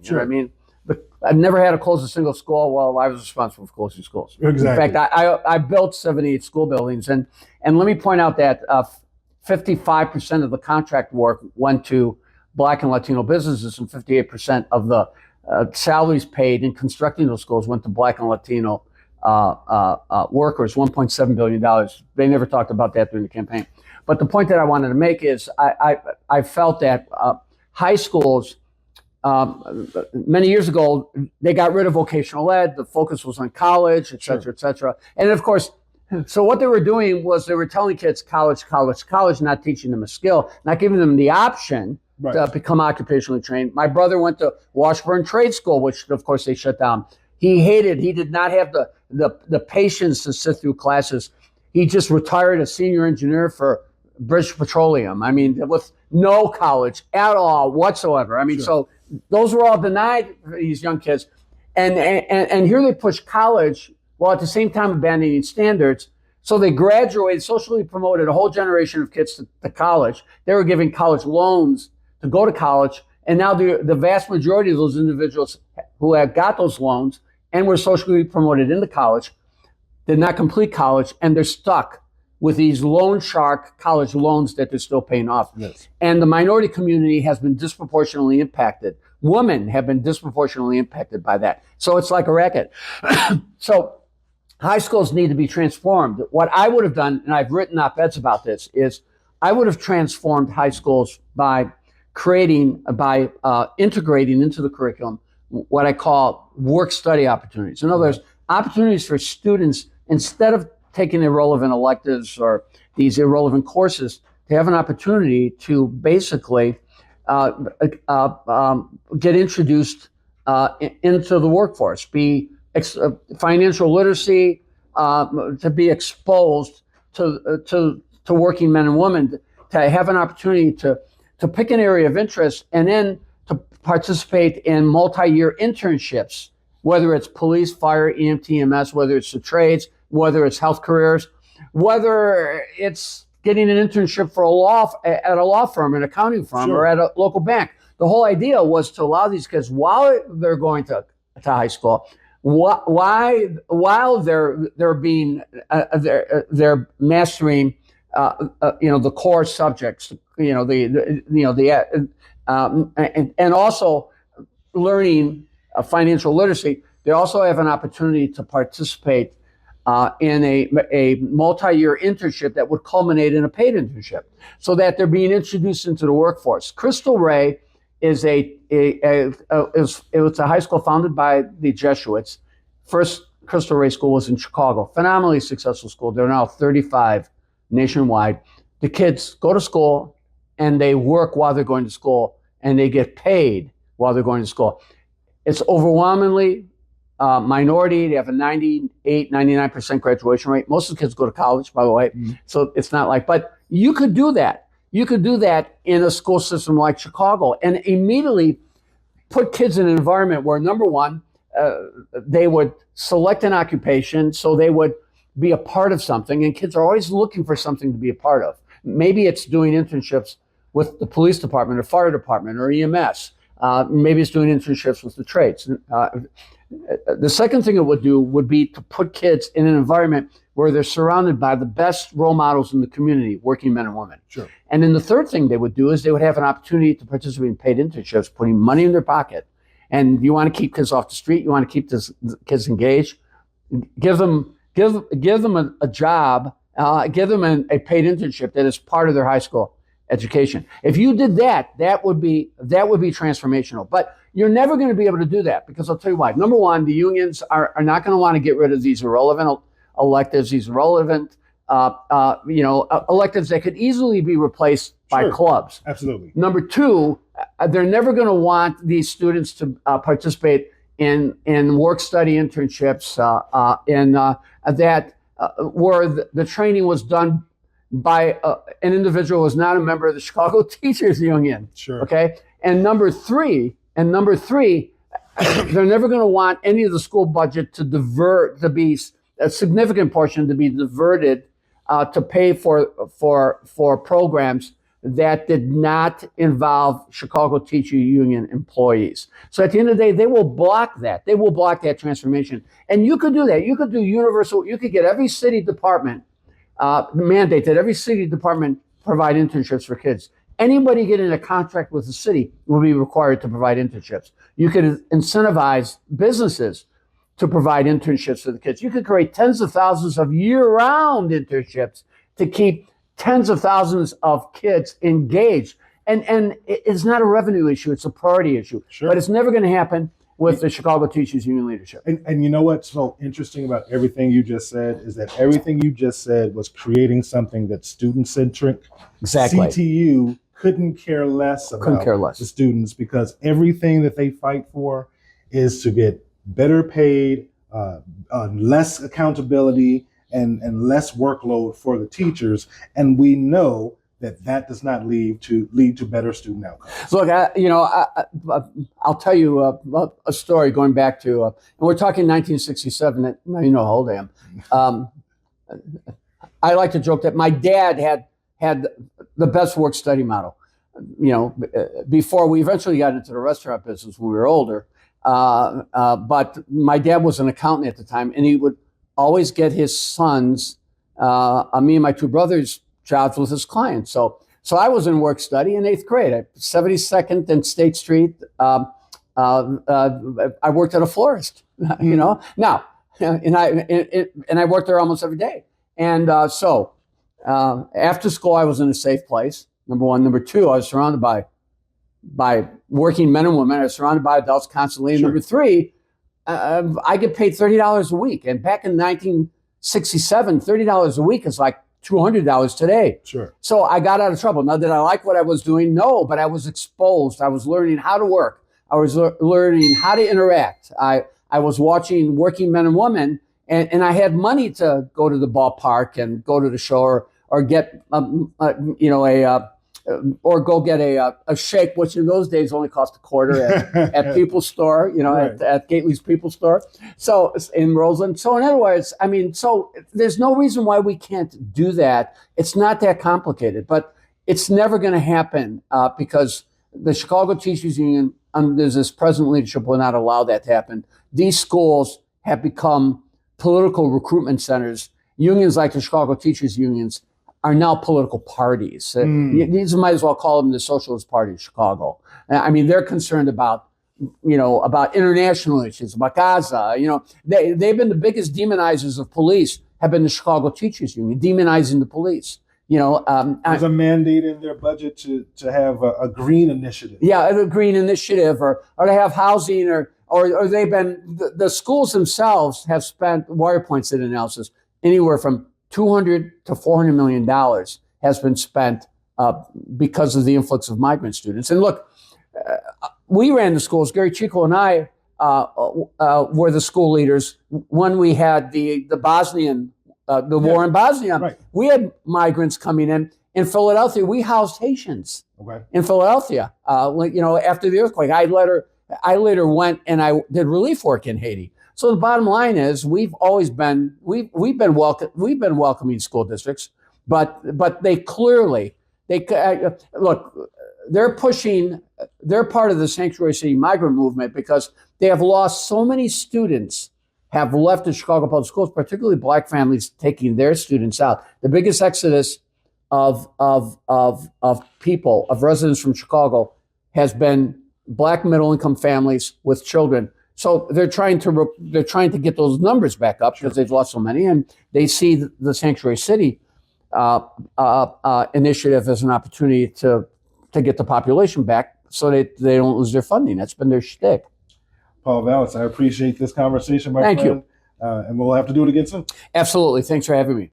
You know what I mean? I've never had to close a single school while I was responsible for closing schools. Exactly. In fact, I built 78 school buildings. And let me point out that 55% of the contract work went to Black and Latino businesses, and 58% of the salaries paid in constructing those schools went to Black and Latino workers, $1.7 billion. They never talked about that during the campaign. But the point that I wanted to make is I felt that high schools, many years ago, they got rid of vocational ed. The focus was on college, et cetera, et cetera. And of course, so what they were doing was they were telling kids college, college, college, not teaching them a skill, not giving them the option to become occupationally trained. My brother went to Washburn Trade School, which of course they shut down. He did not have the patience to sit through classes. He just retired a senior engineer for British Petroleum. I mean, with no college at all whatsoever. I mean, so those were all denied for these young kids. And here they push college while at the same time abandoning standards. So they graduated, socially promoted a whole generation of kids to college. They were giving college loans to go to college. And now the vast majority of those individuals who had got those loans and were socially promoted into college did not complete college, and they're stuck with these loan shark college loans that they're still paying off. Yes. And the minority community has been disproportionately impacted. Women have been disproportionately impacted by that. So it's like a racket. So high schools need to be transformed. What I would have done, and I've written op-eds about this, is I would have transformed high schools by integrating into the curriculum what I call work-study opportunities. In other words, opportunities for students, instead of taking irrelevant electives or these irrelevant courses, to have an opportunity to basically get introduced into the workforce, be financial literacy, to be exposed to working men and women, to have an opportunity to pick an area of interest and then to participate in multi-year internships, whether it's police, fire, EMT, EMS, whether it's the trades, whether it's health careers, whether it's getting an internship for at a law firm, an accounting firm, or at a local bank. The whole idea was to allow these kids, while they're going to high school, while they're being they're mastering the core subjects, and also learning financial literacy. They also have an opportunity to participate in a multi-year internship that would culminate in a paid internship, so that they're being introduced into the workforce. Crystal Ray is it was a high school founded by the Jesuits. First Crystal Ray School was in Chicago. Phenomenally successful school. There are now 35 nationwide. The kids go to school and they work while they're going to school, and they get paid while they're going to school. It's overwhelmingly minority. They have a 98, 99% graduation rate. Most of the kids go to college, by the way. So it's not like, but you could do that. You could do that in a school system like Chicago and immediately put kids in an environment where, number one, they would select an occupation, so they would be a part of something. And kids are always looking for something to be a part of. Maybe it's doing internships with the police department or fire department or EMS. Maybe it's doing internships with the trades. The second thing it would do would be to put kids in an environment where they're surrounded by the best role models in the community, working men and women. Sure. And then the third thing they would do is they would have an opportunity to participate in paid internships, putting money in their pocket. And you want to keep kids off the street, you want to keep kids engaged, give them a job, give them a paid internship that is part of their high school education. If you did that, that would be transformational. But you're never going to be able to do that, because I'll tell you why. Number one, the unions are not going to want to get rid of these irrelevant electives, these irrelevant electives that could easily be replaced by clubs. Absolutely. Number two, they're never going to want these students to participate in work-study internships where the training was done by an individual who was not a member of the Chicago Teachers Union. Sure. Okay. And number three, they're never going to want any of the school budget to be a significant portion to be diverted to pay for programs that did not involve Chicago Teacher Union employees. So at the end of the day, they will block that. They will block that transformation. And you could do that. You could do universal. You could get every city department mandate that every city department provide internships for kids. Anybody getting a contract with the city will be required to provide internships. You could incentivize businesses to provide internships for the kids. You could create tens of thousands of year-round internships to keep tens of thousands of kids engaged. And it's not a revenue issue, it's a priority issue. Sure. But it's never going to happen with the Chicago Teachers Union leadership. And you know what's so interesting about everything you just said is that everything you just said was creating something that's student-centric. Exactly. CTU couldn't care less about the students because everything that they fight for is to get better paid, less accountability, and less workload for the teachers. And we know that does not lead to better student outcomes. Look, I'll tell you a story going back to, and we're talking 1967. Now you know how old I am. I like to joke that my dad had the best work-study model. Before we eventually got into the restaurant business when we were older. But my dad was an accountant at the time, and he would always get his sons, me and my two brothers, jobs with his clients. So I was in work study in 8th grade at 72nd and State Street. I worked at a florist, Now, and I worked there almost every day. And so after school, I was in a safe place. Number one. Number two, I was surrounded by working men and women. I was surrounded by adults constantly. And Sure. Number three, I get paid $30 a week. And back in 1967, $30 a week is like $200 today. Sure. So I got out of trouble. Now, did I like what I was doing? No, but I was exposed. I was learning how to work. I was learning how to interact. I was watching working men and women, and I had money to go to the ballpark and go to the show or get or go get a shake, which in those days only cost $0.25 at People's Store, Right. at Gately's People's Store. So in Roseland. So in other words, so there's no reason why we can't do that. It's not that complicated, but it's never going to happen because the Chicago Teachers Union, under this present leadership, will not allow that to happen. These schools have become political recruitment centers. Unions like the Chicago Teachers Unions are now political parties. These might as well call them the Socialist Party of Chicago. I mean, they're concerned about international issues, about Gaza. They've been the biggest demonizers of police, have been the Chicago Teachers Union, demonizing the police. There's a mandate in their budget to have a green initiative. Yeah, a green initiative, or to have housing, or they've been, the schools themselves have spent, Wirepoint did an analysis, anywhere from $200 to $400 million has been spent because of the influx of migrant students. And look, we ran the schools. Gary Chico and I were the school leaders when we had the Bosnian, the war in Bosnia. Right. We had migrants coming in. In Philadelphia, we housed Haitians. Okay. In Philadelphia, after the earthquake, I later went and I did relief work in Haiti. So the bottom line is, we've been welcoming school districts, but they clearly look. They're part of the sanctuary city migrant movement because they have lost so many students. Have left the Chicago public schools, particularly Black families taking their students out. The biggest exodus of people, of residents from Chicago, has been Black middle income families with children. So they're trying to get those numbers back up because they've lost so many, and they see the Sanctuary City initiative as an opportunity to get the population back so they don't lose their funding. That's been their shtick. Paul Vallas, I appreciate this conversation, my friend. Thank you. And we'll have to do it again soon. Absolutely. Thanks for having me.